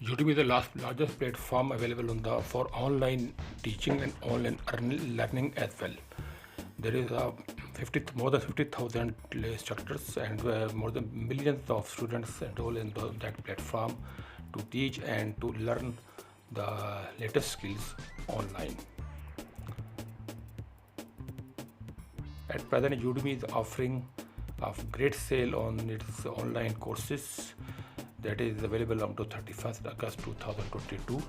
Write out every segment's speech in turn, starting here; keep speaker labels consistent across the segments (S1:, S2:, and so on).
S1: Udemy is the largest platform available for online teaching and online learning as well. There is more than 50,000 instructors and more than millions of students enroll in that platform to teach and to learn the latest skills online. At present, Udemy is offering a great sale on its online courses that is available up to 31st August 2022.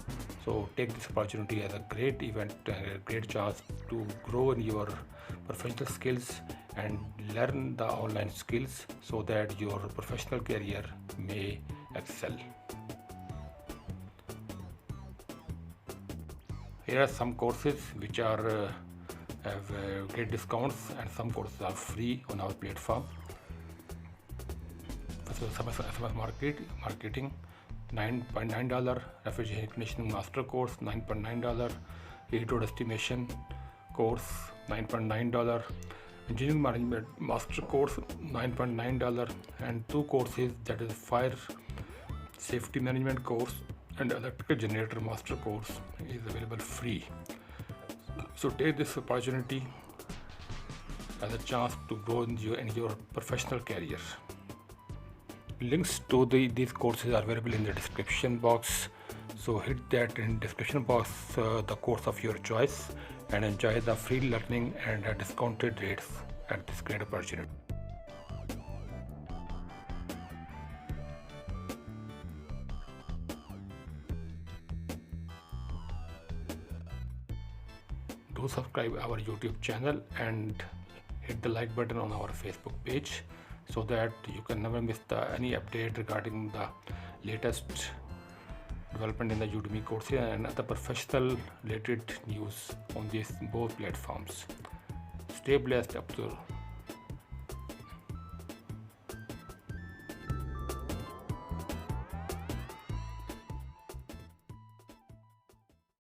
S1: So take this opportunity as a great event, a great chance to grow in your professional skills and learn the online skills so that your professional career may excel. Here are some courses which are have great discounts, and some courses are free on our platform. SMS marketing, $9.9. Refrigeration conditioning master course, $9.9. Road estimation course, $9.9. Engineering management master course, $9.9. And two courses, that is fire safety management course and electrical generator master course, is available free. So take this opportunity as a chance to grow in your professional career. Links to these courses are available in the description box. So hit that in description box the course of your choice and enjoy the free learning and discounted rates at this great opportunity. Do subscribe our YouTube channel and hit the like button on our Facebook page so that you can never miss any update regarding the latest development in the Udemy courses and other professional related news on these both platforms. Stay blessed up to